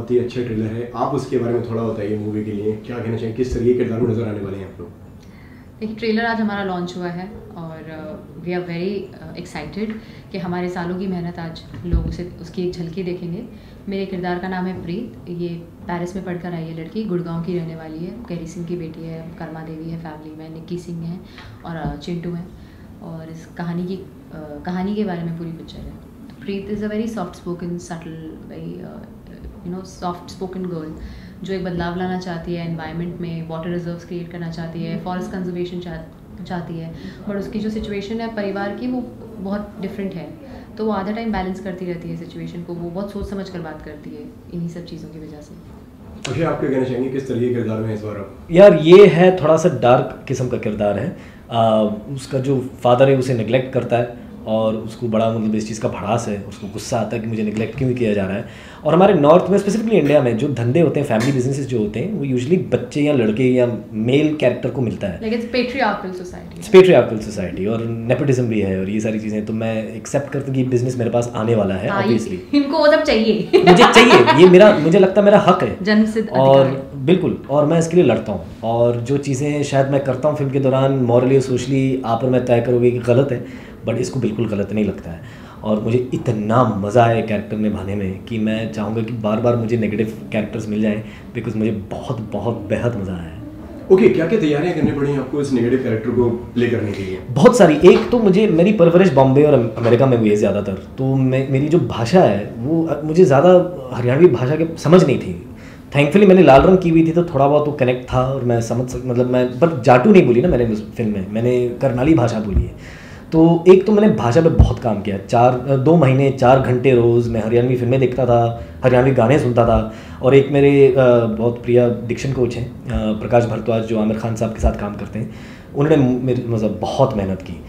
बहुत ही अच्छा ट्रेलर है, आप उसके बारे में थोड़ा बताइए। मूवी के लिए क्या कहना चाहिए, किस तरह के किरदार में नजर आने वाले हैं आप लोग? एक ट्रेलर आज हमारा लॉन्च हुआ है और वी आर वेरी एक्साइटेड कि हमारे सालों की मेहनत आज लोग उसे उसकी एक झलकी देखेंगे। मेरे किरदार का नाम है प्रीत। ये पेरिस में पढ़कर आई है लड़की, गुड़गांव की रहने वाली है। कैरी सिंह की बेटी है, करमा देवी है फैमिली में, निक्की सिंह है और चिंटू है। और इस कहानी के बारे में पूरी पिक्चर है। Preet is a very soft spoken, subtle, very soft spoken girl जो एक बदलाव लाना चाहती है एनवायरनमेंट में, वाटर रिजर्व्स क्रिएट करना चाहती है, फॉरेस्ट कंजर्वेशन चाहती है। बट उसकी जो सिचुएशन है परिवार की वो बहुत डिफरेंट है, तो वो आधा टाइम बैलेंस करती रहती है सिचुएशन को। वो बहुत सोच समझ कर बात करती है इन्हीं सब चीज़ों की वजह से। अच्छा, आप क्या कहना चाहेंगे, किस तरह के किरदार में इस बार आप? यार ये है थोड़ा सा डार्क किस्म का किरदार है। उसका जो फादर है उसे नेग्लेक्ट करता है और उसको बड़ा मतलब इस चीज़ का भड़ास है, उसको गुस्सा आता है कि मुझे नेग्लेक्ट क्यों किया जा रहा है। और हमारे नॉर्थ में स्पेसिफिकली इंडिया में जो धंधे होते हैं, फैमिली बिजनेसेस जो होते हैं, वो यूजुअली बच्चे या लड़के या मेल कैरेक्टर को मिलता है। लेकिन patriarchal society, it's patriarchal society और नेपोटिज्म भी है और ये सारी चीज़ें। तो मैं एक्सेप्ट करता हूँ कि बिजनेस मेरे पास आने वाला है। ऑब्वियसली इनको वो सब चाहिए मुझे चाहिए, ये मुझे लगता है मेरा हक है, जन्मसिद्ध और अधिकार। बिल्कुल, और मैं इसके लिए लड़ता हूँ। और जो चीज़ें शायद मैं करता हूँ फिल्म के दौरान मॉरली और सोशली आप और मैं तय करोगे कि गलत है, बट इसको बिल्कुल गलत नहीं लगता है। और मुझे इतना मज़ा आया कैरेक्टर निभाने में कि मैं चाहूँगा कि बार बार मुझे नेगेटिव कैरेक्टर्स मिल जाएं, बिकॉज मुझे बहुत बहुत बेहद मज़ा आया है। ओके, क्या क्या तैयारियां करनी पड़ी आपको इस नेगेटिव कैरेक्टर को प्ले करने के लिए? बहुत सारी। एक तो मेरी परवरिश बॉम्बे और अमेरिका में हुई है ज़्यादातर, तो मेरी जो भाषा है वो मुझे ज़्यादा हरियाणवी भाषा के समझ नहीं थी। थैंकफुली मैंने लाल रंग की हुई थी तो थोड़ा बहुत वो कनेक्ट था और मैं मतलब मैं पर जाटू नहीं बोली ना मैंने उस फिल्म में, मैंने करनाली भाषा बोली है। तो एक तो मैंने भाषा पे बहुत काम किया। 2 महीने 4 घंटे रोज़ मैं हरियाणवी फिल्में देखता था, हरियाणवी गाने सुनता था। और एक मेरे बहुत प्रिय डिक्शन कोच हैं प्रकाश भारद्वाज, जो आमिर खान साहब के साथ काम करते हैं, उन्होंने मेरी मतलब बहुत मेहनत की।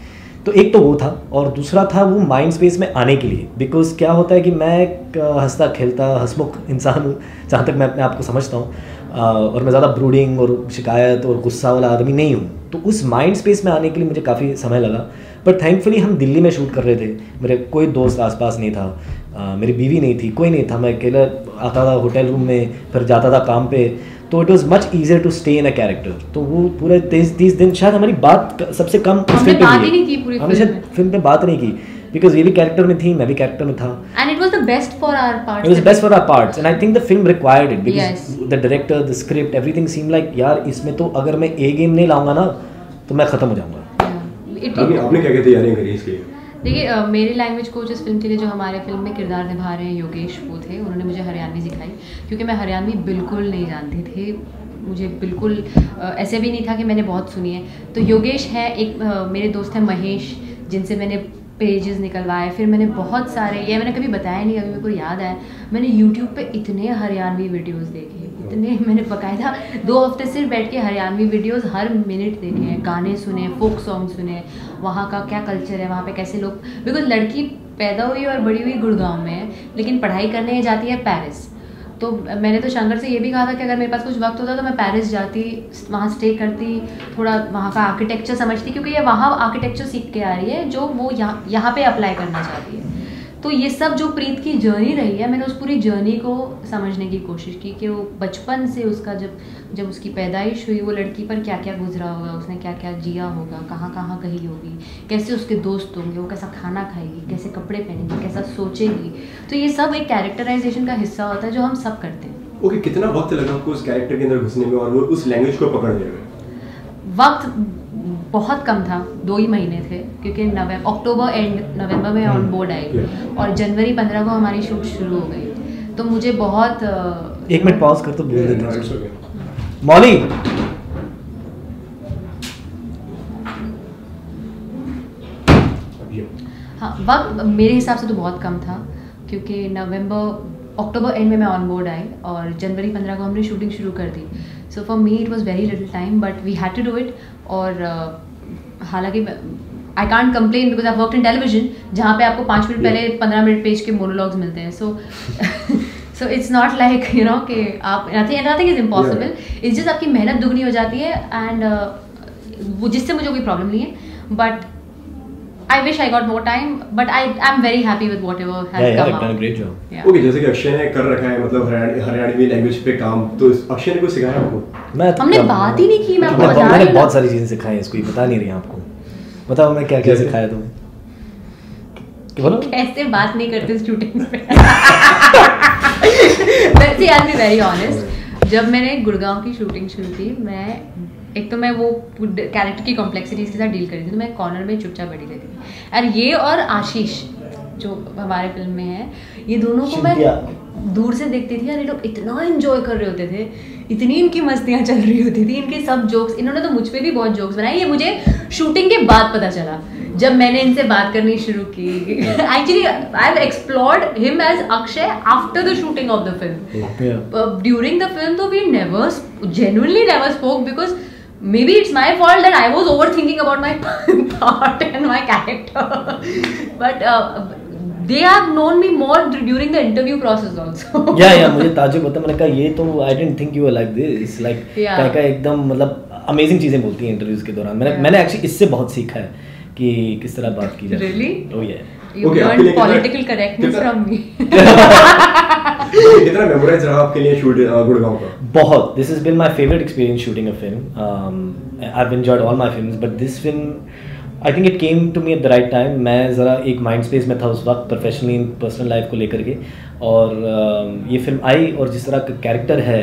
तो एक तो वो था, और दूसरा था वो माइंड स्पेस में आने के लिए। बिकॉज क्या होता है कि मैं एक हंसता खेलता हंसमुख इंसान हूँ जहाँ तक मैं अपने आप को समझता हूँ, और मैं ज़्यादा ब्रूडिंग और शिकायत और गुस्सा वाला आदमी नहीं हूँ। तो उस माइंड स्पेस में आने के लिए मुझे काफ़ी समय लगा। बट थैंकफुली हम दिल्ली में शूट कर रहे थे, मेरे कोई दोस्त आसपास नहीं था, मेरी बीवी नहीं थी, कोई नहीं था। मैं अकेला आता था होटल रूम में, फिर जाता था काम पे। तो it was much easier to stay in a character. तो वो पूरे 30 दिन शायद हमारी बात सबसे कम फिल्म पे हमने शायद फिल्म पे बात नहीं की, बिकॉज ये भी कैरेक्टर में थी, मैं भी कैरेक्टर में था। And it was the best for our parts. It was best for our parts and I think the film required it, because the director, the script, everything seem like यार इसमें तो अगर मैं ए गेम नहीं लाऊंगा ना तो मैं ख़त्म हो जाऊंगा। आपने क्या क्या तैयारियां करी इसके लिए? देखिए, मेरे लैंग्वेज कोच इस फिल्म के लिए जो हमारे फिल्म में किरदार निभा रहे हैं योगेश, वो थे। उन्होंने मुझे हरियाणवी सिखाई क्योंकि मैं हरियाणवी बिल्कुल नहीं जानती थी। मुझे बिल्कुल ऐसे भी नहीं था कि मैंने बहुत सुनी है। तो योगेश है, एक मेरे दोस्त हैं महेश, जिनसे मैंने पेजेस निकलवाए। फिर मैंने बहुत सारे, ये मैंने कभी बताया नहीं, अभी मेरे को याद आया, मैंने यूट्यूब पे इतने हरियाणवी वीडियोस देखे, इतने मैंने बकायदा 2 हफ्ते सिर्फ बैठ के हरियाणवी वीडियोस हर मिनट देखे हैं, गाने सुने, फोक सॉन्ग सुने, वहाँ का क्या कल्चर है, वहाँ पे कैसे लोग। बिकॉज लड़की पैदा हुई और बड़ी हुई गुड़गांव में है, लेकिन पढ़ाई करने जाती है पेरिस। तो मैंने तो शंकर से ये भी कहा था कि अगर मेरे पास कुछ वक्त होता तो मैं पेरिस जाती, वहाँ स्टे करती, थोड़ा वहाँ का आर्किटेक्चर समझती, क्योंकि ये वहाँ आर्किटेक्चर सीख के आ रही है जो वो यहाँ पे अप्लाई करना चाहती है। तो ये सब जो प्रीत की जर्नी रही है, मैंने उस पूरी जर्नी को समझने की कोशिश की कि वो बचपन से उसका जब उसकी पैदाइश हुई, वो लड़की पर क्या क्या गुजरा होगा, उसने क्या क्या जिया होगा, कहाँ कहाँ गई होगी, कैसे उसके दोस्त होंगे, वो कैसा खाना खाएगी, कैसे कपड़े पहनेगी, कैसा सोचेगी। तो ये सब एक कैरेक्टराइजेशन का हिस्सा होता है जो हम सब करते हैं। ओके, कितना वक्त लगा आपको उस कैरेक्टर के अंदर घुसने में और वो उस लैंग्वेज को पकड़ने में? वक्त बहुत कम था, 2 ही महीने थे, क्योंकि अक्टूबर एंड नवंबर में ऑन बोर्ड आई और जनवरी 15 को हमारी शूट शुरू हो गई। तो मुझे बहुत 1 मिनट पॉज कर तो बोल देते हैं मौली। हाँ, वक्त मेरे हिसाब से तो बहुत कम था, क्योंकि अक्टूबर एंड में मैं ऑन बोर्ड आई और जनवरी 15 को हमने शूटिंग शुरू कर दी। So for me it was very little time, but we had to do it. और हालांकि I can't complain because I work in television, जहाँ पे आपको 5 मिनट पहले 15 मिनट पेज के मोनोलॉग्स मिलते हैं। So it's not like you know कि आप nothing is impossible, it's just आपकी मेहनत दुगनी हो जाती है। एंड वो जिससे मुझे कोई प्रॉब्लम नहीं है, but I wish I got more time, but I'm very happy with whatever has come out. done a great job. Yeah. Okay, जैसे कि अक्षय ने कर रखा है मतलब हरियाणवी लैंग्वेज पे काम, तो अक्षय ने कुछ सिखाया आपको? हमने बात ही नहीं की, मैं आपको बता मैंने रही हूँ। बहुत सारी चीजें सिखाई हैं इसको, ये बता नहीं रही आपको। बताओ मैं क्या क्या सिखाया तुम्हें? बोलो। कैसे बात नहीं करते शूटिंग पे। वैसे I'll be very honest, जब मैंने गुड़गांव की शूटिंग शुरू की, एक तो मैं वो कैरेक्टर की कॉम्प्लेक्सिटीज के साथ डील कर रही थी, तो मैं कॉर्नर में चुपचाप बैठी रहती थी। और ये और आशीष जो हमारे फिल्म में है, ये दोनों को मैं दूर से देखती थी और ये लोग इतना एंजॉय कर रहे होते थे, इतनी इनकी मस्तियाँ चल रही होती थी, इनके सब जोक्स, इन्होंने तो मुझ पे भी बहुत जोक्स बनाए। ये मुझे शूटिंग के बाद पता चला, जब मैंने इनसे बात करनी शुरू की। Actually I have explored him as Akshay after the shooting of the film. During the film तो we never genuinely never spoke because maybe it's my fault that I was overthinking about my part and my character. But they have known me more during the interview process also. या मुझे ताजुब होता, मैंने कहा ये तो I didn't think you were like this, like क्या एकदम मतलब अमेजिंग चीजें बोलती हैं इंटरव्यूज के दौरान। मैंने एक्चुअली इससे बहुत सीखा है कि किस तरह बात की जाए। Really? Oh yeah. You learned political correctness from me. कितना मेमोराइज रहा आपके लिए शूट गुड़गांव का? बहुत। This has been my favorite experience shooting a film. I've enjoyed all my films, but this film, I think it came to me at the right time. मैं ज़रा एक mind space में था उस वक्त, प्रोफेशनली पर्सनल लाइफ को लेकर के, और ये फिल्म आई और जिस तरह का कैरेक्टर है,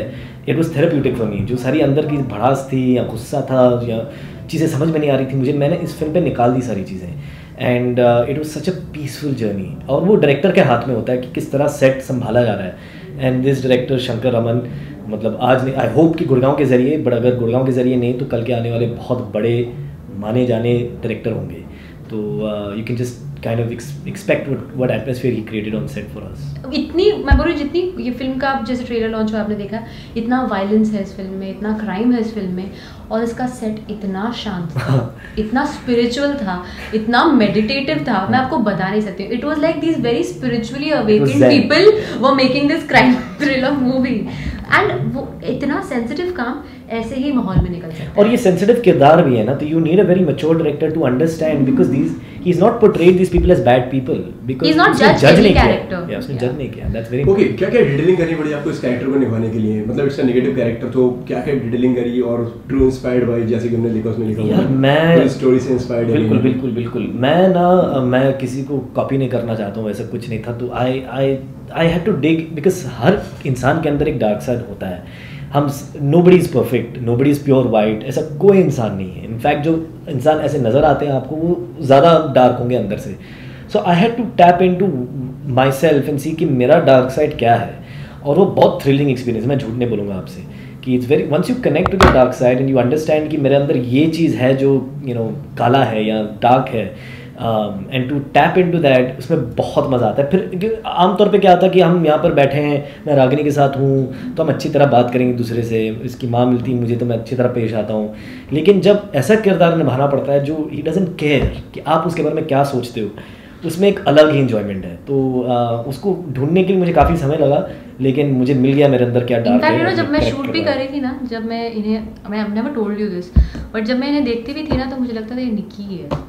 it was therapeutic for me. जो सारी अंदर की भड़ास थी या गुस्सा था या चीज़ें समझ में नहीं आ रही थी, मैंने इस फिल्म पे निकाल दी सारी चीज़ें, and it was such a peaceful journey. और वो डायरेक्टर के हाथ में होता है कि किस तरह सेट संभाला जा रहा है। And this director Shankar Raman, मतलब आज नहीं, आई होप कि गुड़गांव के ज़रिए, बट अगर गुड़गांव के ज़रिए नहीं तो कल के आने वाले बहुत बड़े माने जाने डायरेक्टर होंगे। तो you can just kind of expect what atmosphere he created on set for us. इतनी मैं बोल रही हूँ, जितनी ये फिल्म का आप जैसे ट्रेलर लॉन्च हुआ आपने देखा, इतना वायलेंस है इस फिल्म में, इतना क्राइम है इस फिल्म में, और इसका सेट इतना शांत था, इतना स्पिरिचुअल था, इतना मेडिटेटिव था, मैं आपको बता नहीं सकती। It was like these very spiritually awakened people were making this crime thriller movie, and वो इतना सेंसिटिव काम ऐसे ही माहौल में निकल सकता है। और ये सेंसिटिव किरदार भी है ना, तो you need a very mature director to understand, because these he is not portrayed these people as bad people, because he is not जज एनी कैरेक्टर। या उसने जज नहीं किया। That's very okay. क्या क्या डिटेलिंग करनी पड़ी आपको इस कैरेक्टर को निभाने के लिए? मतलब इसका नेगेटिव कैरेक्टर, तो क्या क्या डिटेलिंग करी, और ट्रू इंस्पायर्ड बाय, जैसे कि हमने लिखा उसमें लिखा हुआ है मैं स्टोरी से इंस्पायर्ड है। बिल्कुल मैं किसी को कॉपी नहीं करना चाहता हूँ, वैसा कुछ नहीं था। तो I had to dig, because हर इंसान के अंदर एक डार्क साइड होता है। हम nobody is perfect, nobody is pure white, ऐसा कोई इंसान नहीं है। इनफैक्ट जो इंसान ऐसे नज़र आते हैं आपको, वो ज़्यादा डार्क होंगे अंदर से। So I had to tap in to myself and see कि मेरा डार्क साइड क्या है। और वो बहुत थ्रिलिंग एक्सपीरियंस, मैं झूठ नहीं बोलूँगा आपसे, कि it's very, once you connect to the dark side and you understand कि मेरे अंदर ये चीज़ है जो काला है या डार्क है, and to tap in to that, उसमें बहुत मज़ा आता है। फिर आमतौर पे क्या आता है कि हम यहाँ पर बैठे हैं, मैं रागिनी के साथ हूँ, तो हम अच्छी तरह बात करेंगे दूसरे से, इसकी माँ मिलती है मुझे तो मैं अच्छी तरह पेश आता हूँ। लेकिन जब ऐसा किरदार निभाना पड़ता है जो ही डजंट केयर कि आप उसके बारे में क्या सोचते हो, उसमें एक अलग ही इन्जॉयमेंट है। तो उसको ढूंढने के लिए मुझे काफ़ी समय लगा, लेकिन मुझे मिल गया मेरे अंदर क्या डार्क है। जब मैं शूट भी कर रही थी ना, जब मैं इन्हें, मैं never told you this, but जब मैं इन्हें देखती भी थी ना, तो मुझे लगता था ये निक्की है,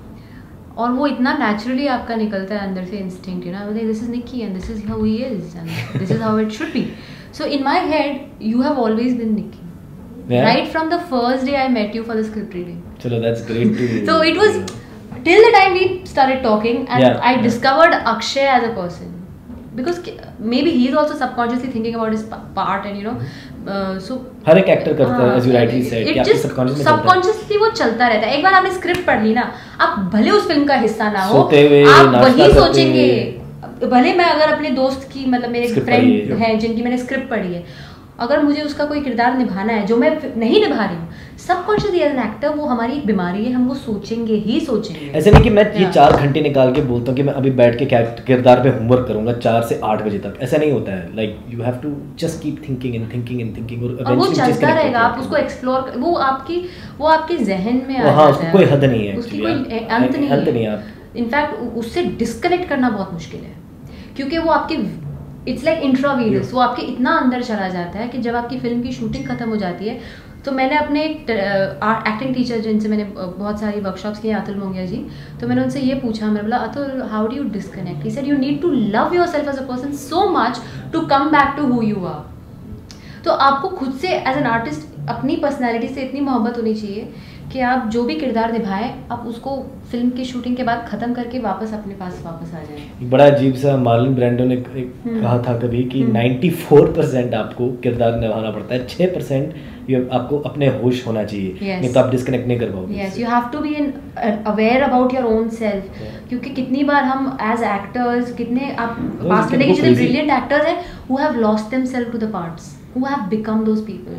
और वो इतना नेचुरली आपका निकलता है अंदर से instinct, you know, this is Nikki and this is how he is and this is how it should be. So in my head you have always been Nikki, right from the first day I met you for the script reading. चलो that's great too. So it was till the time we started talking and I discovered Akshay as a person, because maybe he is also subconsciously thinking about his part, and you know, so हर एक actor करता है, as you rightly said, कि आपके subconsciously वो चलता रहता है। एक बार आपने स्क्रिप्ट पढ़ ली ना, आप भले उस फिल्म का हिस्सा ना हो, आप वही सोचेंगे। भले मैं अगर अपने दोस्त की, मतलब मेरे फ्रेंड हैं जिनकी मैंने स्क्रिप्ट पढ़ी है, अगर मुझे उसका कोई किरदार निभाना है जो मैं नहीं निभा रही हूँ, सबकॉन्शियसली एज एन एक्टर वो हमारी एक बीमारी है, हम वो सोचेंगे ही सोचेंगे। ऐसे नहीं कि मैं ये 4 घंटे निकाल के बोलता हूँ कि मैं अभी बैठ के किरदार पे होमवर्क करूंगा 4 से 8 बजे तक, ऐसा नहीं होता है। Like you have to just keep thinking and thinking and thinking, और वो चलता रहेगा। आप उसको एक्सप्लोर, वो आपके जहन में आ जाता है, कोई हद नहीं है, उसकी कोई अंत नहीं है। इनफैक्ट उससे डिस्कनेक्ट करना बहुत मुश्किल है, क्योंकि वो आपके, इट्स लाइक इंट्रावीनस, वो आपके इतना अंदर चला जाता है कि जब आपकी फिल्म की शूटिंग खत्म हो जाती है, तो मैंने अपने एक्टिंग टीचर जिनसे मैंने बहुत सारी वर्कशॉप्स की, अतुल मोंगिया जी, तो मैंने उनसे ये पूछा, मैंने बोला Atul how do you disconnect? He said you need to love yourself as a person so much to come back to who you are. तो आपको खुद से एज एन आर्टिस्ट अपनी पर्सनैलिटी से इतनी मोहब्बत होनी चाहिए कि आप जो भी किरदार निभाएं आप उसको फिल्म की शूटिंग के बाद ख़त्म करके वापस अपने पास वापस आ जाएं। बड़ा अजीब सा मार्लन ब्रैंडो ने कहा था कभी कि 94% आपको किरदार निभाना पड़ता है, 6% आपको अपने होश होना चाहिए, नहीं तो आप डिस्कनेक्ट नहीं कर पाओगे। Yes, you have to be aware about your own self, क्योंकि कितनी बार हम एज एक्टर्स, कितने आप पास्ट में देखिए जितने ब्रिलियंट एक्टर्स हैं who have lost themselves to the parts, who have become those people,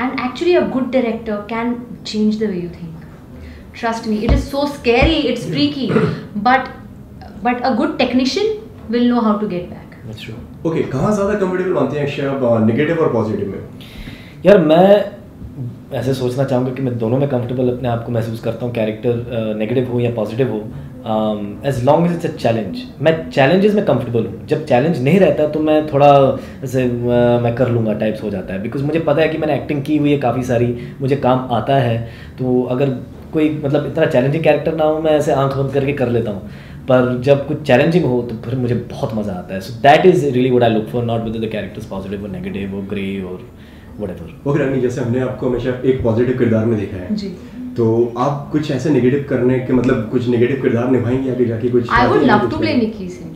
and actually a good director can change the way you think. Trust me, it is so scary, it's freaky, but a good technician will know how to get back. That's true. Okay, कहाँ ज़्यादा comfortable मानते हैं अक्षय आप negative और positive में? यार मैं ऐसे सोचना चाहूँगा कि मैं दोनों में कंफर्टेबल अपने आप को महसूस करता हूँ, कैरेक्टर नेगेटिव हो या पॉजिटिव हो, as long as it's a challenge. मैं चैलेंजेस में कंफर्टेबल हूँ, जब चैलेंज नहीं रहता तो मैं थोड़ा ऐसे मैं कर लूँगा टाइप्स हो जाता है, बिकॉज मुझे पता है कि मैंने एक्टिंग की हुई है काफ़ी सारी, मुझे काम आता है, तो अगर कोई मतलब इतना चैलेंजिंग कैरेक्टर ना हो मैं ऐसे आंख बंद करके कर लेता हूँ, पर जब कुछ चैलेंजिंग हो तो फिर मुझे बहुत मज़ा आता है। So that is really what I look for, not with the characters positive और नेगेटिव और ग्रे और व्हाटएवर। ओके रानी, जैसे हमने आपको हमेशा एक पॉजिटिव किरदार में देखा है जी, तो आप कुछ ऐसे नेगेटिव करने के मतलब कुछ नेगेटिव किरदार निभाएंगे आगे जाके कुछ? I would love to play Nikki Singh.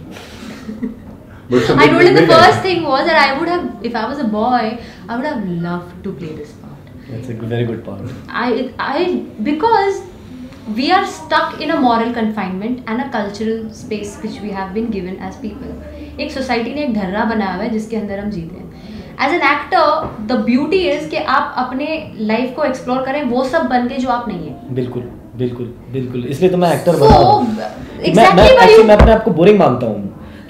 I told him the first thing was that I would have, if I was a boy, I would have loved to play this part. That's a very good part. Because we are stuck in a moral confinement and a cultural space which we have been given as people. एक society ने एक ढर्रा बनाया हुआ है जिसके अंदर हम जीते हैं। As an actor the beauty is कि आप अपने लाइफ को एक्सप्लोर करें वो सब बन के जो आप नहीं है। बिल्कुल बिल्कुल बिल्कुल, इसलिए तो मैं एक्टर बना हूं। मैं अपने आप को बोरिंग मानता हूं,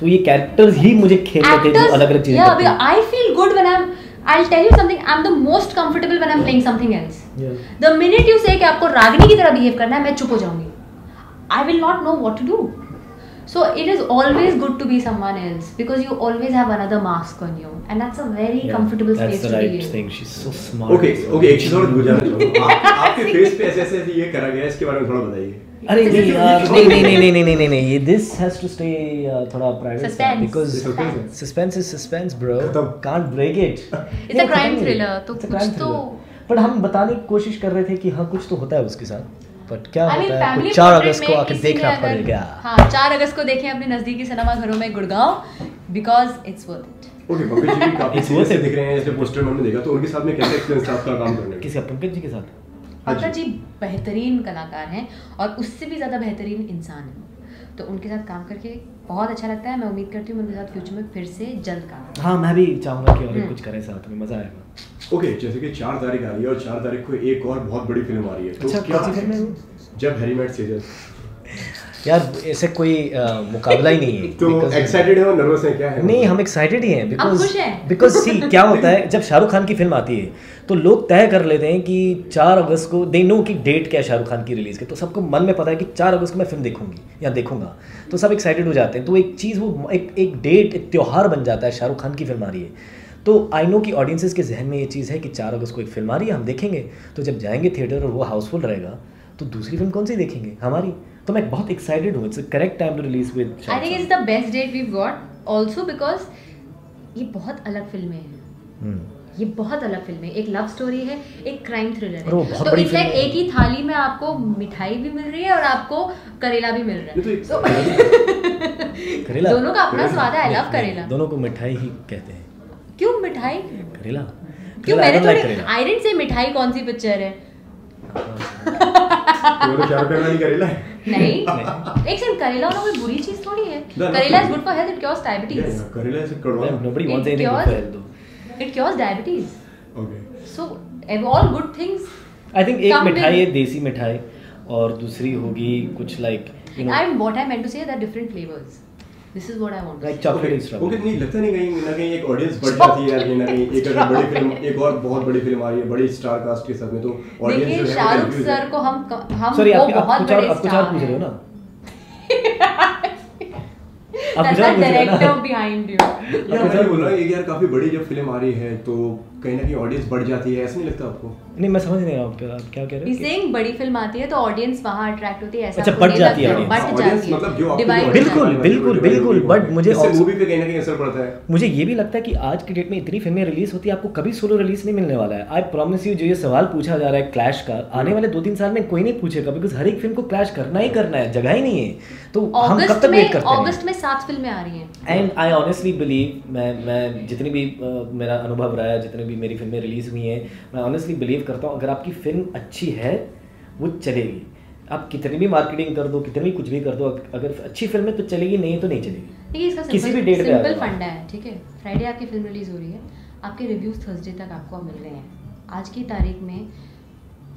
तो ये कैरेक्टर्स ही मुझे खेलने थे जो अलग अलग चीजें करते हैं। I feel good when I'll tell you something, I'm the most comfortable when I'm playing something else. The minute you say कि आपको रागिनी की तरह behave करना है, मैं चुप हो जाऊंगी। I will not know what to do. So it is always good to be someone else because you always have another mask on you, and that's a very comfortable space to be in. That's the right thing. She's so smart. Okay, एक चीज और पूछना चाहूँगा। आपके face पे ऐसे ये करा गया है, इसके बारे में थोड़ा बताइए। अरे नहीं यार, नहीं, ये this has to stay थोड़ा private because suspense is suspense, bro. Can't break it. It's a crime thriller, तो कुछ तो। पर हम बताने की कोशिश कर रहे थे कि हाँ कुछ तो होता है उसके साथ, बट क्या होता है कुछ 4 अगस्त को आके देखना पड़ेगा। हाँ, 4 अगस्त को देखें अपने नजदीकी सिनेमा घरों में Gurgaon, because it's worth it. Okay, Pankaj ji भी काफी सीरियस से दिख रहे हैं, जैसे पोस्टर में हमने देखा, तो उनके साथ में कैसा एक्सपीरियंस था आपका काम करने का? किसका? पंकज जी के साथ? पंकज जी बेहतरीन कलाकार हैं और उससे भी ज़्यादा बेहतरीन इंसान हैं, तो उनके साथ काम करके बहुत अच्छा लगता है। मैं उम्मीद करती हूँ उनके साथ फ्यूचर में फिर से जल्द काम। हाँ, मैं भी चाहूँगा कि और कुछ करें साथ में, मज़ा आएगा। ओके, जैसे कि 4 तारीख आ रही है और 4 तारीख को एक और बहुत बड़ी फिल्म आ रही है, तो अच्छा, क्या फिल्म है? जब हैरी मेट सेजल। यार ऐसे कोई मुकाबला ही नहीं है। तो एक्साइटेड हो, नर्वस है, क्या है? नहीं, हम एक्साइटेड ही हैं बिकॉज सी क्या होता है जब शाहरुख खान की फिल्म आती है तो लोग तय कर लेते हैं कि 4 अगस्त को दे नो कि डेट क्या है शाहरुख खान की रिलीज़ के, तो सबको मन में पता है कि 4 अगस्त को मैं फिल्म देखूंगी या देखूंगा, तो सब एक्साइटेड हो जाते हैं। तो एक चीज़ वो एक डेट, एक त्यौहार बन जाता है, शाहरुख खान की फिल्म आ रही है, तो आई नो कि ऑडियंसेस के जहन में ये चीज़ है कि 4 अगस्त को एक फिल्म आ रही है, हम देखेंगे। तो जब जाएंगे थिएटर और वो हाउसफुल रहेगा तो दूसरी फिल्म कौन सी देखेंगे हमारी, तो मैं बहुत एक्साइटेड हूँ। It's a correct time to release with. I think it's the best date we got also because ये बहुत अलग फिल्में हैं। ये बहुत अलग फिल्म है, एक लव स्टोरी है, एक क्राइम थ्रिलर है, तो इनफैक्ट एक ही थाली में आपको मिठाई भी मिल रही है और आपको करेला भी मिल रहा है, तो करेला दोनों का अपना स्वाद है। आई लव करेला। दोनों को मिठाई ही कहते हैं। क्यों मिठाई? करेला क्यों? मैंने तो आई डिडंट से मिठाई कौन सी पिक्चर है। तो क्या करना नहीं करेला है? नहीं, एक सेकंड, करेला होना कोई बुरी चीज थोड़ी है। Karela is good for health, it cures diabetes. Karela is कड़वा। Nobody wants anything good for health. It cures diabetes. Okay. So all good things. I think एक मिठाई है देसी मिठाई और दूसरी होगी कुछ like you know. What I meant to say that different flavors. This is what I want. Like chocolate and strawberry. Okay, नहीं लगता नहीं कहीं ना कहीं एक ऑडियंस बढ़ जाती है यार, कहीं ना कहीं एक अगर बड़ी फिल्म, एक और बहुत बड़ी फिल्म आ रही है बड़ी स्टार कास्ट के साथ में, तो ऑडियंस जो है शाहरुख सर को हम Sorry, वो बहुत बड़े आप कुछ और पूछ रहे हो ना? That's the director behind you. यार मैं बोल रहा हूँ यार काफी बड़ी जब फिल्म आ रही है तो कहीं ना कहीं ऑडियंस बढ़ जाती है, ऐसा नहीं लगता आपको? नहीं, मैं समझ नहीं रहा हूँ आप क्या कह रहे हैं। सेइंग बड़ी फिल्म आती है तो ऑडियंस वहां अट्रैक्ट होती है, ऐसा अच्छा, बढ़ जाती है मतलब जो बिल्कुल। बट मुझे मूवी पे कहीं ना कहीं असर पड़ता है। मुझे ये भी लगता है कि आज की डेट में इतनी फिल्में रिलीज होती है, आपको कभी सोलो रिलीज नहीं मिलने वाला है। आई प्रॉमिस यू, जो ये सवाल पूछा जा रहा है क्लैश का, आने वाले 2-3 साल में कोई नहीं पूछेगा, बिकॉज हर एक फिल्म को क्लैश करना ही करना है, जगह ही नहीं है। तो हम कब तक वेट करते हैं? अगस्त में 7 फिल्में आ रही हैं। एंड आई ऑनेस्टली बिलीव, मैं जितनी भी मेरा अनुभव रहा है, जितनी भी मेरी फिल्में रिलीज हुई हैं, मैं ऑनेस्टली बिलीव करता हूँ अगर आपकी फिल्म अच्छी है वो चलेगी। आप कितनी भी मार्केटिंग कर दो, कितनी भी कुछ भी कर दो, अगर अच्छी फिल्म है तो चलेगी, नहीं तो नहीं चलेगी। देखिए इसका किसी भी डेट पे सिंपल फंडा है, ठीक है। फ्राइडे आपकी फिल्म रिलीज हो रही है, आपके रिव्यूज थर्सडे तक आपको मिल रहे हैं। आज की तारीख में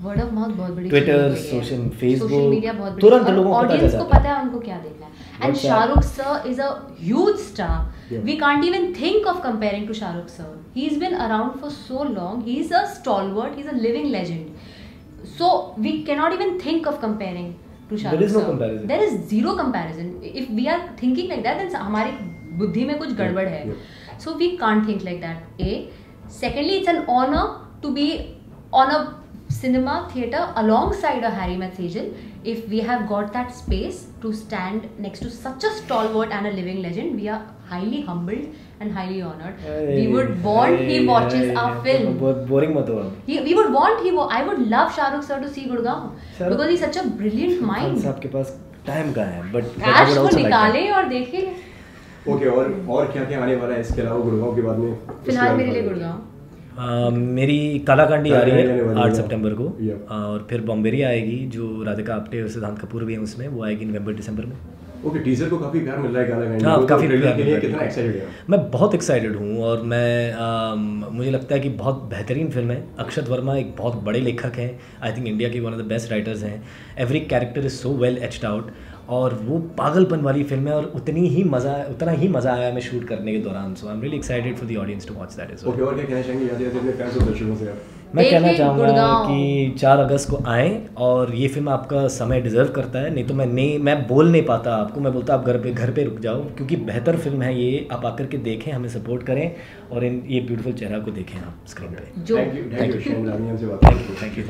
वर्ड ऑफ माउथ बहुत बड़ी, ट्विटर, सोशल मीडिया बहुत बड़ी, तुरंत लोगों को ऑडियंस को पता है उनको क्या देखना है। And Shahrukh sir is a huge star, we can't even think of comparing to Shahrukh sir. He is been around for so long, he is a stalwart, he is a living legend, so we cannot even think of comparing to Shahrukh sir. There is zero comparison. If we are thinking like that then हमारी बुद्धि में कुछ गड़बड़ है। So we can't think like that. A secondly, it's an honour to be on a cinema theater alongside a Harry Met Sejal. If we have got that space to stand next to such a stalwart and a living legend, we are highly humbled and highly honored. We would want he watches our film. बहुत boring मत हो। We would want I would love Shahrukh sir to see Gurgaon because he's such a brilliant mind. आपके पास time कहाँ है? but cash को निकाले और देखे। ओके, और क्या क्या आने वाला है इसके अलावा गुड़गांव के बाद में? फिलहाल मेरे लिए गुड़गांव मेरी कालाकांडी आ रही है 8 सितंबर को, और फिर बॉम्बेरी आएगी जो राधिका आप्टे और सिद्धांत कपूर भी हैं उसमें, वो आएगी नवंबर-दिसंबर में। ओके, टीजर को काफ़ी प्यार मिल रहा है कालाकांडी। हाँ, काफ़ी प्यार मिल रहा है। कितना एक्साइटेड है? मैं बहुत एक्साइटेड हूँ, और मुझे लगता है कि बहुत बेहतरीन फिल्म है। अक्षत वर्मा एक बहुत बड़े लेखक हैं, आई थिंक इंडिया के one of the best writers हैं। Every character is so well etched out, और वो पागलपन वाली फिल्म है, और उतना ही मज़ा आया मैं शूट करने के दौरान। So I am really excited for the audience to watch that. Okay, और क्या कहना चाहेंगे अपने फैंस और दर्शकों से? मैं कहना चाहूँगा कि 4 अगस्त को आएँ, और ये फिल्म आपका समय डिज़र्व करता है। नहीं तो मैं बोल नहीं पाता आपको, मैं बोलता आप घर पे रुक जाओ, क्योंकि बेहतर फिल्म है ये। आप आकर के देखें, हमें सपोर्ट करें, और ये ब्यूटीफुल चेहरा को देखें आप स्क्रीन पे। Thank you.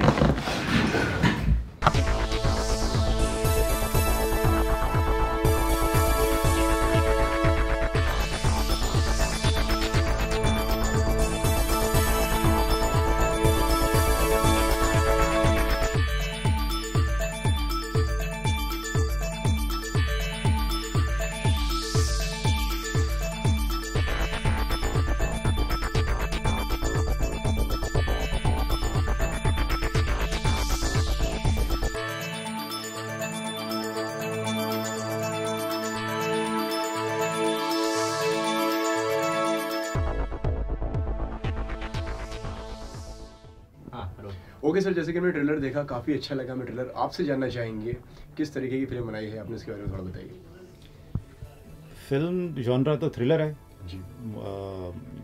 ओके सर, जैसे कि मैंने ट्रेलर देखा, काफ़ी अच्छा लगा मैं ट्रेलर। आपसे जानना चाहेंगे किस तरीके की फिल्म बनाई है आपने, इसके बारे में थोड़ा बताइए। फिल्म जॉनरा तो थ्रिलर है जी।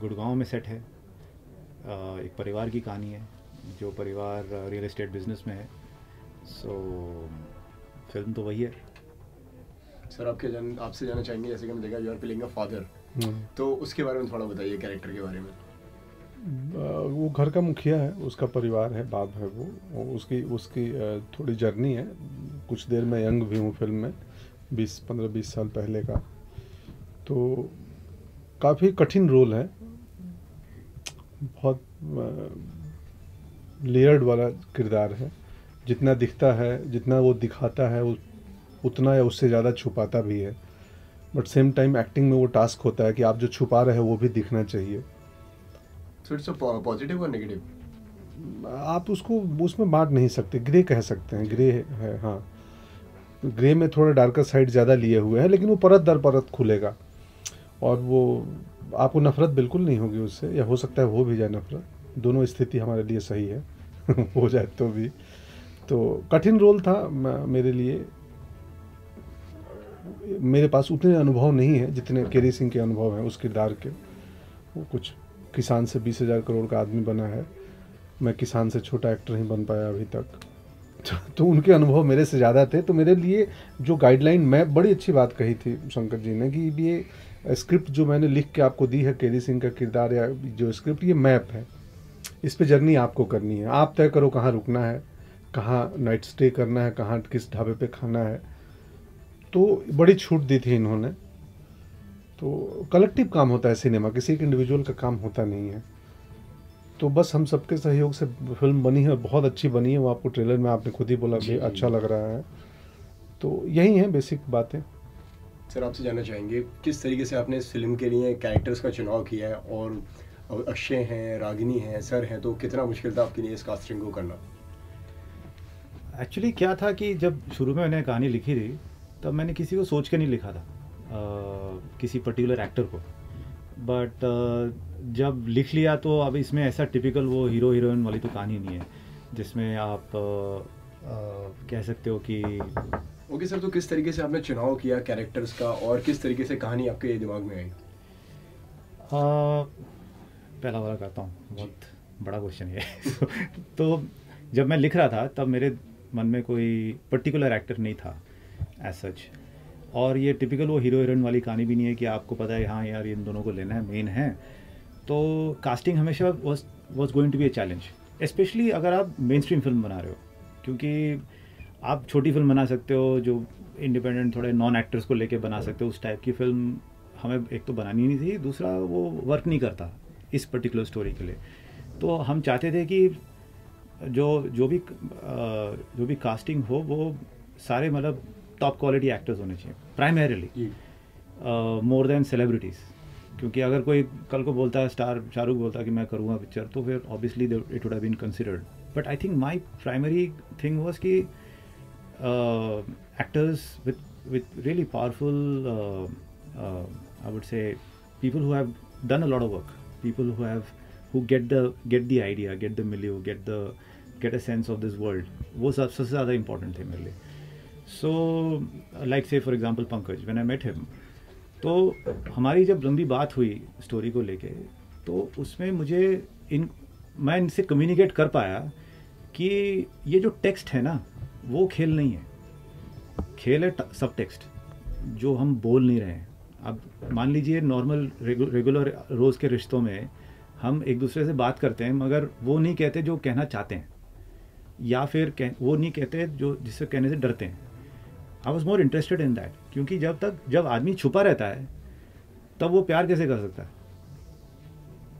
गुड़गांव में सेट है। एक परिवार की कहानी है, जो परिवार रियल एस्टेट बिजनेस में है। सो फिल्म तो वही है। सर आपसे जानना चाहेंगे, जैसे कि हमने देखा you are playing a father, तो उसके बारे में थोड़ा बताइए, कैरेक्टर के बारे में। वो घर का मुखिया है, उसका परिवार है, बाप है वो, उसकी थोड़ी जर्नी है। कुछ देर में यंग भी हूँ फिल्म में, 15-20 साल पहले का। तो काफ़ी कठिन रोल है, बहुत लेयर्ड वाला किरदार है। जितना दिखता है, जितना वो दिखाता है, उतना या उससे ज़्यादा छुपाता भी है। बट सेम टाइम एक्टिंग में वो टास्क होता है कि आप जो छुपा रहे हो वो भी दिखना चाहिए। So it's a पॉजिटिव और नेगेटिव? आप उसको उसमें बांट नहीं सकते, ग्रे कह सकते हैं, ग्रे है। हाँ, ग्रे में थोड़ा डार्कर साइड ज़्यादा लिए हुए हैं, लेकिन वो परत दर परत खुलेगा, और वो आपको नफरत बिल्कुल नहीं होगी उससे, या हो सकता है हो भी जाए नफरत। दोनों स्थिति हमारे लिए सही है हो जाए तो भी। तो कठिन रोल था मेरे लिए। मेरे पास उतने अनुभव नहीं है जितने केरी सिंह के अनुभव हैं उस किरदार के। वो कुछ किसान से 20,000 करोड़ का आदमी बना है, मैं किसान से छोटा एक्टर ही बन पाया अभी तक। तो उनके अनुभव मेरे से ज़्यादा थे। तो मेरे लिए जो गाइडलाइन, मैं बड़ी अच्छी बात कही थी शंकर जी ने, कि ये स्क्रिप्ट जो मैंने लिख के आपको दी है, केरी सिंह का किरदार या जो स्क्रिप्ट, ये मैप है। इस पे जर्नी आपको करनी है, आप तय करो कहाँ रुकना है, कहाँ नाइट स्टे करना है, कहाँ किस ढाबे पे खाना है। तो बड़ी छूट दी थी इन्होंने। तो कलेक्टिव काम होता है सिनेमा, किसी एक इंडिविजुअल का काम होता नहीं है। तो बस हम सबके सहयोग से फिल्म बनी है, बहुत अच्छी बनी है। वो आपको ट्रेलर में आपने खुद ही बोला भी अच्छा लग रहा है। तो यही है बेसिक बातें। सर आपसे जानना चाहेंगे किस तरीके से आपने इस फिल्म के लिए कैरेक्टर्स का चुनाव किया है, और अक्षय हैं, रागिनी हैं, सर हैं, तो कितना मुश्किल था आपके लिए इस कास्टिंग को करना? एक्चुअली क्या था कि जब शुरू में मैंने कहानी लिखी थी तब मैंने किसी को सोच के नहीं लिखा था, किसी पर्टिकुलर एक्टर को। बट जब लिख लिया तो अब इसमें ऐसा टिपिकल वो हीरो हीरोइन वाली तो कहानी नहीं है जिसमें आप कह सकते हो कि ओके सर, तो किस तरीके से आपने चुनाव किया कैरेक्टर्स का, और किस तरीके से कहानी आपके दिमाग में आई? पहला वाला करता हूँ, बहुत बड़ा क्वेश्चन है। तो जब मैं लिख रहा था तब मेरे मन में कोई पर्टिकुलर एक्टर नहीं था एज सच, और ये टिपिकल वो हीरो हीरोइन वाली कहानी भी नहीं है कि आपको पता है हाँ यार इन दोनों को लेना है, मेन है। तो कास्टिंग हमेशा was going to be a challenge, specially अगर आप मेन स्ट्रीम फिल्म बना रहे हो, क्योंकि आप छोटी फिल्म बना सकते हो जो इंडिपेंडेंट थोड़े नॉन एक्टर्स को लेके बना सकते हो। उस टाइप की फिल्म हमें एक तो बनानी नहीं थी, दूसरा वो वर्क नहीं करता इस पर्टिकुलर स्टोरी के लिए। तो हम चाहते थे कि जो भी कास्टिंग हो वो सारे मतलब टॉप क्वालिटी एक्टर्स होने चाहिए प्राइमरीली, मोर देन सेलिब्रिटीज़। क्योंकि अगर कोई कल को बोलता है स्टार शाहरुख बोलता है कि मैं करूँगा पिक्चर, तो फिर obviously it would have been considered. But I think my primary thing was कि actors with really powerful I would say people who have done a lot of work, people who get the idea, get the milieu, get a sense of this world, वो सबसे ज़्यादा important थे मेरे लिए। So like say for example Pankaj, when I met him, तो हमारी जब लंबी बात हुई स्टोरी को लेके, तो उसमें मैं इनसे कम्युनिकेट कर पाया कि ये जो टेक्स्ट है ना वो खेल नहीं है, खेल है सब टेक्स्ट जो हम बोल नहीं रहे हैं। अब मान लीजिए नॉर्मल रेगुलर रोज़ के रिश्तों में हम एक दूसरे से बात करते हैं मगर वो नहीं कहते जो कहना चाहते हैं, या फिर वो नहीं कहते जो जिससे कहने से डरते हैं। I was more interested in that, क्योंकि जब आदमी छुपा रहता है तब वो प्यार कैसे कर सकता है,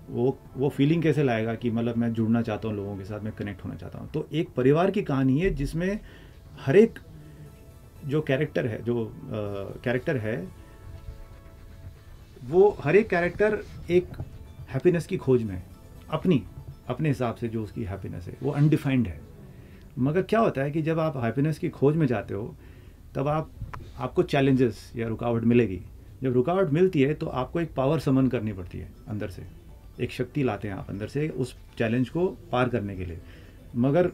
वो फीलिंग कैसे लाएगा कि मतलब मैं जुड़ना चाहता हूँ लोगों के साथ, मैं कनेक्ट होना चाहता हूँ। तो एक परिवार की कहानी है जिसमें हर एक जो कैरेक्टर है वो हर एक कैरेक्टर एक हैप्पीनेस की खोज में है, अपने हिसाब से जो उसकी हैप्पीनेस है वो अनडिफाइंड है। मगर क्या होता है कि जब आप हैप्पीनेस की खोज में जाते हो तब आपको चैलेंजेस या रुकावट मिलेगी। जब रुकावट मिलती है तो आपको एक पावर समन करनी पड़ती है, अंदर से एक शक्ति लाते हैं आप अंदर से उस चैलेंज को पार करने के लिए। मगर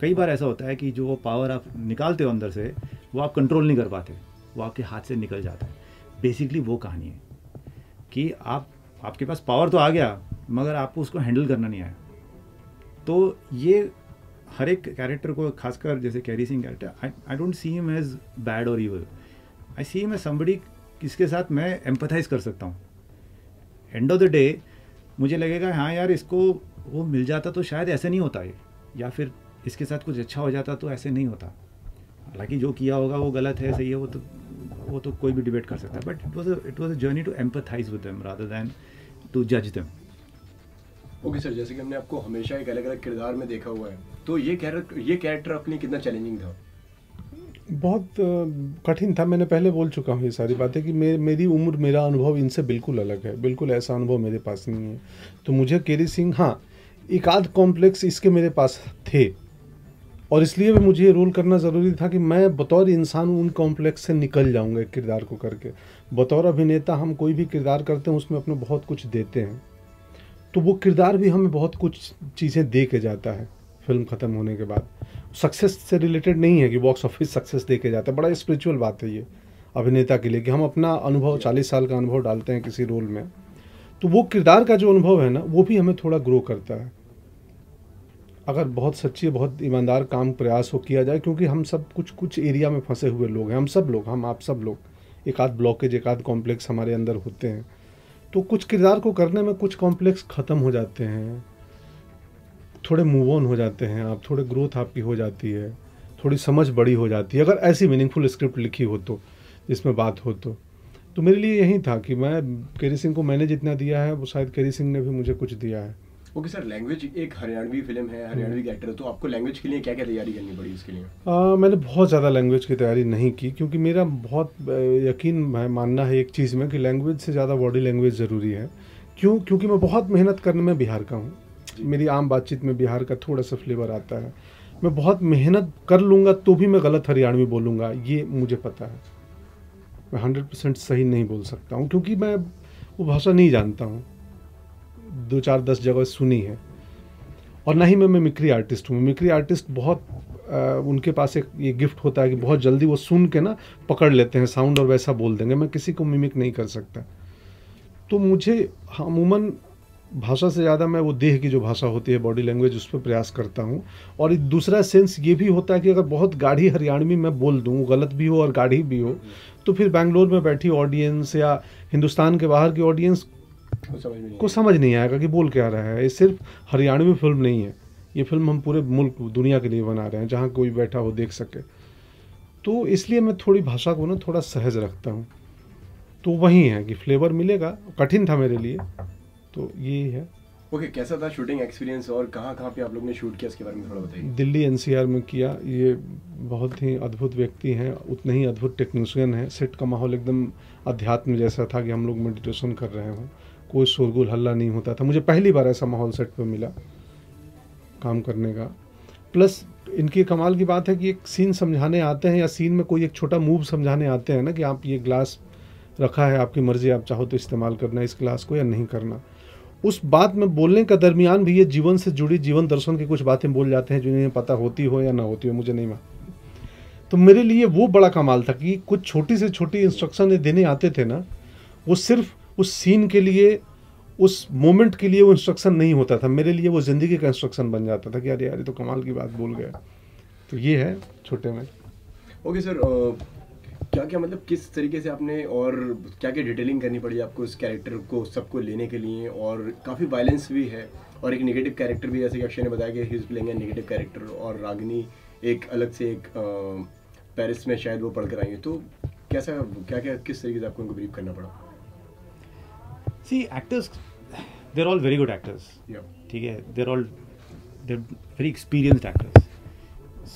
कई बार ऐसा होता है कि जो वो पावर आप निकालते हो अंदर से वो आप कंट्रोल नहीं कर पाते, वो आपके हाथ से निकल जाता है। बेसिकली वो कहानी है कि आपके पास पावर तो आ गया मगर आपको उसको हैंडल करना नहीं आया। तो ये हर एक कैरेक्टर को, खासकर जैसे Kerry Singh character, I don't see him as bad और evil, I see him as somebody किसके साथ मैं एम्पथाइज कर सकता हूँ। एंड ऑफ द डे मुझे लगेगा हाँ यार इसको वो मिल जाता तो शायद ऐसे नहीं होता है, या फिर इसके साथ कुछ अच्छा हो जाता तो ऐसे नहीं होता। हालांकि जो किया होगा वो गलत है, सही है, वो तो कोई भी डिबेट कर सकता है। But it was a journey to empathise with them rather than to जज देम। ओके सर, जैसे कि हमने आपको हमेशा एक अलग अलग किरदार में देखा हुआ है, तो ये कैरेक्टर अपनी कितना चैलेंजिंग था? बहुत कठिन था। मैंने पहले बोल चुका हूँ ये सारी बातें कि मेरी उम्र, मेरा अनुभव इनसे बिल्कुल अलग है, बिल्कुल ऐसा अनुभव मेरे पास नहीं है। तो मुझे कैरी सिंह, हाँ एक आध कॉम्प्लेक्स इसके मेरे पास थे, और इसलिए भी मुझे ये रोल करना ज़रूरी था कि मैं बतौर इंसान उन कॉम्प्लेक्स से निकल जाऊंगा एक किरदार को करके। बतौर अभिनेता हम कोई भी किरदार करते हैं उसमें अपने बहुत कुछ देते हैं, तो वो किरदार भी हमें बहुत कुछ चीज़ें दे के जाता है फिल्म ख़त्म होने के बाद। सक्सेस से रिलेटेड नहीं है कि बॉक्स ऑफिस सक्सेस दे के जाता है, बड़ा स्पिरिचुअल बात है ये अभिनेता के लिए कि हम अपना अनुभव, 40 साल का अनुभव डालते हैं किसी रोल में। तो वो किरदार का जो अनुभव है ना वो भी हमें थोड़ा ग्रो करता है, अगर बहुत सच्ची, बहुत ईमानदार काम प्रयास हो किया जाए। क्योंकि हम सब कुछ एरिया में फंसे हुए लोग हैं, आप सब लोग एक आध ब्लॉकेज, एक आध कॉम्प्लेक्स हमारे अंदर होते हैं। तो कुछ किरदार को करने में कुछ कॉम्प्लेक्स ख़त्म हो जाते हैं, थोड़े मूव ऑन हो जाते हैं आप, थोड़े ग्रोथ आपकी हो जाती है, थोड़ी समझ बड़ी हो जाती है, अगर ऐसी मीनिंगफुल स्क्रिप्ट लिखी हो तो, जिसमें बात हो तो मेरे लिए यही था कि मैं केरी सिंह को मैंने जितना दिया है वो शायद केरी सिंह ने भी मुझे कुछ दिया है। ओके सर, लैंग्वेज एक हरियाणवी फिल्म है, हरियाणवी कैरेक्टर है, तो आपको लैंग्वेज के लिए क्या क्या तैयारी करनी पड़ी इसके लिए? मैंने बहुत ज़्यादा लैंग्वेज की तैयारी नहीं की, क्योंकि मेरा बहुत यकीन मानना है एक चीज़ में कि लैंग्वेज से ज़्यादा बॉडी लैंग्वेज ज़रूरी है। क्यों? क्योंकि मैं बहुत मेहनत करने में बिहार का हूँ, मेरी आम बातचीत में बिहार का थोड़ा सा फ्लेवर आता है। मैं बहुत मेहनत कर लूँगा तो भी मैं गलत हरियाणवी बोलूँगा, ये मुझे पता है। मैं 100% सही नहीं बोल सकता हूँ, क्योंकि मैं वो भाषा नहीं जानता हूँ, 2-4-10 जगह सुनी है। और ना ही मैं मिमिक्री आर्टिस्ट हूँ। मिमिक्री आर्टिस्ट बहुत उनके पास एक ये गिफ्ट होता है कि बहुत जल्दी वो सुन के ना पकड़ लेते हैं साउंड और वैसा बोल देंगे। मैं किसी को मिमिक नहीं कर सकता। तो मुझे अमूमन भाषा से ज़्यादा मैं वो देह की जो भाषा होती है, बॉडी लैंग्वेज, उस पर प्रयास करता हूँ। और एक दूसरा सेंस ये भी होता है कि अगर बहुत गाढ़ी हरियाणवी मैं बोल दूँ, गलत भी हो और गाढ़ी भी हो, तो फिर बेंगलोर में बैठी ऑडियंस या हिंदुस्तान के बाहर की ऑडियंस को समझ नहीं आएगा कि बोल क्या रहा है। ये सिर्फ हरियाणवी फिल्म नहीं है, ये फिल्म हम पूरे मुल्क दुनिया के लिए बना रहे हैं, जहाँ कोई बैठा हो देख सके। तो इसलिए मैं थोड़ी भाषा को ना थोड़ा सहज रखता हूँ। तो वही है कि फ्लेवर मिलेगा। कठिन था मेरे लिए, तो ये है। ओके, कैसा था शूटिंग एक्सपीरियंस और कहाँ पे आप लोग ने शूट किया, इसके बारे में थोड़ा बताइए। दिल्ली एनसीआर में किया। ये बहुत ही अद्भुत व्यक्ति हैं, उतने ही अद्भुत टेक्नीशियन हैं। सेट का माहौल एकदम अध्यात्म जैसा था कि हम लोग मेडिटेशन कर रहे हों, कोई शोरगुल हल्ला नहीं होता था। मुझे पहली बार ऐसा माहौल सेट पे मिला काम करने का। प्लस इनकी कमाल की बात है कि एक सीन समझाने आते हैं या सीन में कोई एक छोटा मूव समझाने आते हैं ना, कि आप ये ग्लास रखा है, आपकी मर्जी, आप चाहो तो इस्तेमाल करना इस ग्लास को या नहीं करना। उस बात में बोलने का दरमियान भी ये जीवन से जुड़ी, जीवन दर्शन की कुछ बातें बोल जाते हैं जो इन्हें पता होती हो या ना होती हो, मुझे नहीं मालूम। तो मेरे लिए वो बड़ा कमाल था कि कुछ छोटी से छोटी इंस्ट्रक्शन देने आते थे ना, वो सिर्फ उस सीन के लिए, उस मोमेंट के लिए वो इंस्ट्रक्शन नहीं होता था, मेरे लिए वो ज़िंदगी का इंस्ट्रक्शन बन जाता था कि अरे यार ये तो कमाल की बात बोल गया। तो ये है छोटे में। ओके सर, क्या क्या मतलब किस तरीके से आपने और क्या क्या डिटेलिंग करनी पड़ी आपको इस कैरेक्टर को सबको लेने के लिए? और काफ़ी वायलेंस भी है और एक नेगेटिव कैरेक्टर भी, जैसे कि अक्षय ने बताया कि he is playing a negative character, और रागिनी एक अलग से एक पेरिस में शायद वो पढ़कर आई है। तो कैसा, क्या क्या किस तरीके से आपको उनको ब्रीफ करना पड़ा? See, actors, they're all very good actors. Yeah. ठीक है, they're very experienced actors.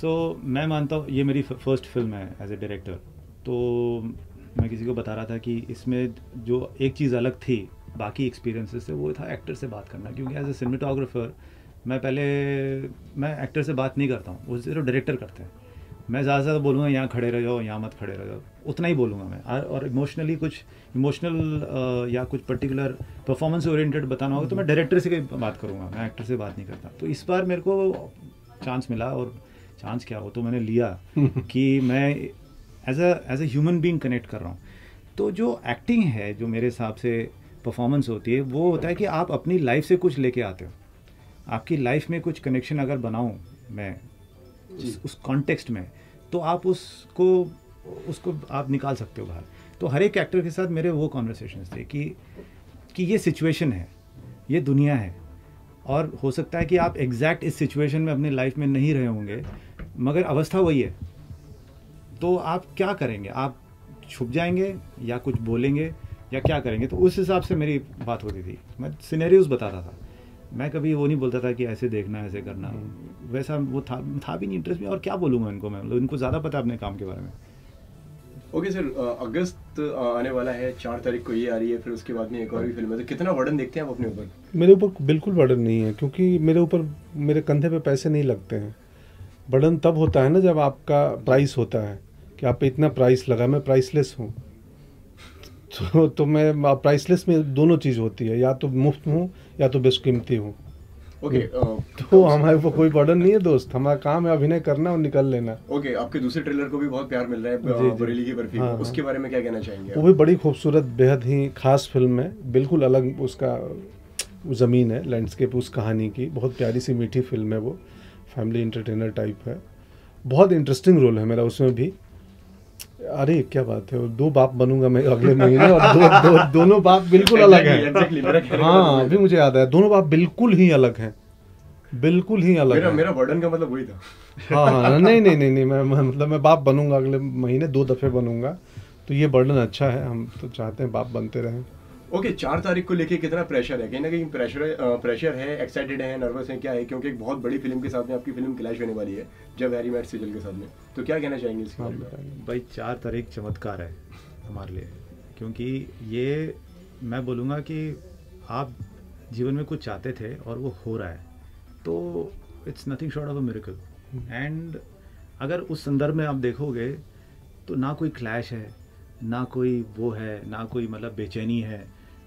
So मैं मानता हूँ ये मेरी फर्स्ट फिल्म है एज ए डायरेक्टर। तो मैं किसी को बता रहा था कि इसमें जो एक चीज़ अलग थी बाकी एक्सपीरियंसेस से, वो था एक्टर से बात करना। क्योंकि एज ए सिनेमेटोग्राफर मैं एक्टर से बात नहीं करता हूँ, वो सिर्फ डायरेक्टर करते हैं। मैं ज़्यादा से ज़्यादा बोलूँगा यहाँ खड़े रह जाओ, यहाँ मत खड़े रह जाओ, उतना ही बोलूँगा मैं। और इमोशनली कुछ इमोशनल या कुछ पर्टिकुलर परफॉर्मेंस ओरिएंटेड बताना होगा तो मैं डायरेक्टर से बात करूँगा, मैं एक्टर से बात नहीं करता। तो इस बार मेरे को चांस मिला, और चांस क्या हो तो मैंने लिया कि मैं as a human being connect कर रहा हूँ। तो जो एक्टिंग है, जो मेरे हिसाब से परफॉर्मेंस होती है, वो होता है कि आप अपनी लाइफ से कुछ लेके आते हो। आपकी लाइफ में कुछ कनेक्शन अगर बनाऊँ मैं उस कॉन्टेक्स्ट में, तो आप उसको आप निकाल सकते हो बाहर। तो हर एक एक्टर के साथ मेरे वो कॉन्वर्सेशंस थे कि ये सिचुएशन है, ये दुनिया है, और हो सकता है कि आप एग्जैक्ट इस सिचुएशन में अपनी लाइफ में नहीं रहे होंगे, मगर अवस्था वही है। तो आप क्या करेंगे? आप छुप जाएंगे या कुछ बोलेंगे या क्या करेंगे? तो उस हिसाब से मेरी बात होती थी। मैं सिनेरियोज बताता था, मैं कभी वो नहीं बोलता था कि ऐसे देखना, ऐसे करना, वैसा वो था भी नहीं इंटरेस्ट में। और क्या बोलूँगा इनको मैं, इनको ज़्यादा पता है अपने काम के बारे में। ओके सर, अगस्त आने वाला है, 4 तारीख को ये आ रही है, फिर उसके बाद में एक और भी फिल्म है। तो कितना बर्डन देखते हैं आप अपने ऊपर? मेरे ऊपर बिल्कुल बर्डन नहीं है, क्योंकि मेरे ऊपर, मेरे कंधे पे पैसे नहीं लगते हैं। बर्डन तब होता है ना जब आपका प्राइस होता है कि आप पे इतना प्राइस लगा। मैं प्राइसलेस हूँ, तो मैं प्राइसलेस में दोनों चीज़ होती है, या तो मुफ्त हूँ या तो बेशकीमती हूँ। ओके, तो हमारे को कोई बर्डन नहीं है दोस्त, हमारा काम है अभिनय करना और निकल लेना। ओके, आपके दूसरे ट्रेलर को भी बहुत प्यार मिल रहा है, बरेली की बर्फी। हाँ, उसके बारे में क्या कहना चाहेंगे? वो भी बड़ी खूबसूरत, बेहद ही खास फिल्म है, बिल्कुल अलग उसका ज़मीन है, लैंडस्केप उस कहानी की। बहुत प्यारी सी मीठी फिल्म है वो, फैमिली एंटरटेनर टाइप है। बहुत इंटरेस्टिंग रोल है मेरा उसमें भी। अरे क्या बात है, 2 बाप बनूंगा मैं अगले महीने, और दोनों बाप बिल्कुल अलग हैं। हाँ, अभी मुझे याद है, दोनों बाप बिल्कुल ही अलग हैं। बिल्कुल ही अलग है। मेरा बर्डन का मतलब वही था। हाँ, नहीं, मैं बाप बनूंगा, अगले महीने 2 दफ़े बनूंगा, तो ये बर्डन अच्छा है, हम तो चाहते हैं बाप बनते रहें। ओके, 4 तारीख को लेके कितना प्रेशर है? कहीं ना कहीं प्रेशर है, एक्साइटेड है, नर्वस है, क्या है? क्योंकि एक बहुत बड़ी फिल्म के साथ में आपकी फिल्म क्लैश होने वाली है जब हैरी मेट सेजल के साथ में, तो क्या कहना चाहेंगे इसके बारे में? भाई 4 तारीख चमत्कार है हमारे लिए, क्योंकि ये मैं बोलूँगा कि आप जीवन में कुछ चाहते थे और वो हो रहा है, तो it's nothing short of a miracle. And अगर उस संदर्भ में आप देखोगे तो ना कोई क्लैश है, ना कोई वो है, ना कोई मतलब बेचैनी है,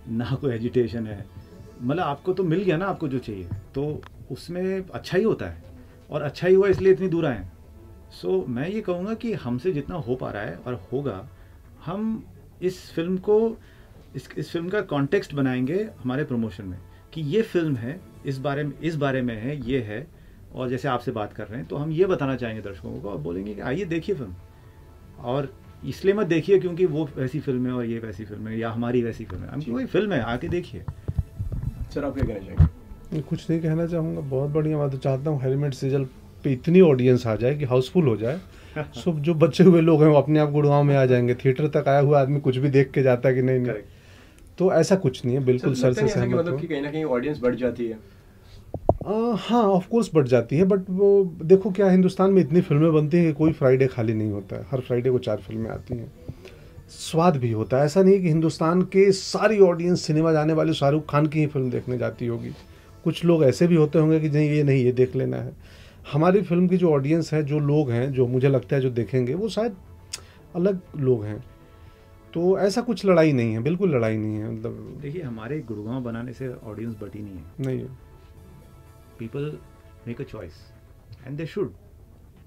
ना कोई एजिटेशन है, मतलब आपको तो मिल गया ना आपको जो चाहिए, तो उसमें अच्छा ही होता है, और अच्छा ही हुआ इसलिए इतनी दूर आए। सो मैं ये कहूँगा कि हमसे जितना हो पा रहा है और होगा, हम इस फिल्म को इस फिल्म का कॉन्टेक्स्ट बनाएंगे हमारे प्रमोशन में कि ये फिल्म है, इस बारे में है, ये है, और जैसे आपसे बात कर रहे हैं तो हम ये बताना चाहेंगे दर्शकों को और बोलेंगे कि आइए देखिए फिल्म, और इसलिए मत देखिए क्योंकि वो वैसी फिल्म है और ये वैसी फिल्म है या हमारी वैसी फिल्म है, हम कोई फिल्म है, आके देखिए। सर आप क्या कहना चाहेंगे? कुछ नहीं कहना चाहूँगा, बहुत बढ़िया। मैं तो चाहता हूँ हैरी मेट सेजल पे इतनी ऑडियंस आ जाए कि हाउसफुल हो जाए। सब जो बचे हुए लोग हैं वो अपने आप गुड़गांव में आ जाएंगे। थिएटर तक आया हुआ आदमी कुछ भी देख के जाता है कि नहीं, तो ऐसा कुछ नहीं है, बिल्कुल सर से सहमत मतलब कि कहीं ना कहीं ऑडियंस बढ़ जाती है। हाँ, ऑफ कोर्स बढ़ जाती है, बट वो देखो क्या, हिंदुस्तान में इतनी फिल्में बनती हैं कि कोई फ्राइडे खाली नहीं होता है, हर फ्राइडे को 4 फिल्में आती हैं। स्वाद भी होता है, ऐसा नहीं कि हिंदुस्तान के सारी ऑडियंस सिनेमा जाने वाले शाहरुख खान की ही फिल्म देखने जाती होगी। कुछ लोग ऐसे भी होते होंगे कि नहीं ये देख लेना है। हमारी फिल्म की जो ऑडियंस है, जो लोग हैं, जो मुझे लगता है जो देखेंगे, वो शायद अलग लोग हैं। तो ऐसा कुछ लड़ाई नहीं है, बिल्कुल लड़ाई नहीं है। मतलब देखिए, हमारे गुड़गांव बनाने से ऑडियंस बढ़ी नहीं है। People make a choice and they should.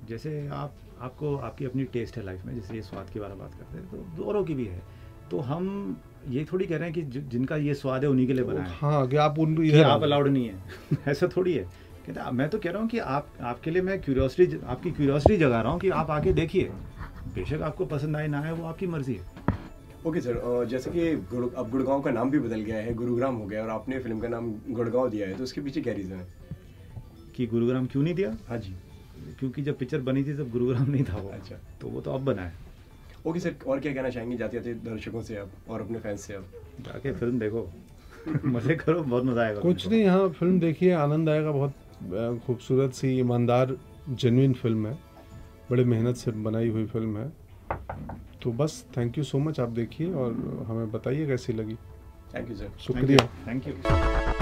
जैसे आपको आपकी अपनी टेस्ट है लाइफ में, जैसे ये स्वाद की बात करते हैं, तो औरों की भी है। तो हम ये थोड़ी कह रहे हैं कि जिनका ये स्वाद है उन्हीं के लिए बना है। हाँ, कि आप आप अलाउड नहीं है ऐसा थोड़ी है। कहते मैं तो कह रहा हूँ कि आपके लिए मैं आपकी क्यूरियोसिटी जगा रहा हूँ कि आप आके देखिए, बेशक आपको पसंद आए ना आए, वो आपकी मर्जी है। ओके सर, जैसे कि अब गुड़गांव का नाम भी बदल गया है, गुरुग्राम हो गया, और आपने फिल्म का नाम गुड़गांव दिया है, तो उसके पीछे क्या रीज़न है कि गुरुग्राम क्यों नहीं दिया? हाँ जी, क्योंकि जब पिक्चर बनी थी तब गुरुग्राम नहीं था वो। अच्छा, तो वो तो अब बना है। ओके सर, और क्या कहना चाहेंगे जाते जाते दर्शकों से आप और अपने फैंस से? आप जाके फिल्म देखो, मजे करो, बहुत मजा आएगा। कुछ नहीं, हाँ फिल्म देखिए, आनंद आएगा। बहुत खूबसूरत सी, ईमानदार, जेन्युइन फिल्म है, बड़े मेहनत से बनाई हुई फिल्म है। तो बस थैंक यू सो मच, आप देखिए और हमें बताइए कैसी लगी। Thank you sir. शुक्रिया। Thank you.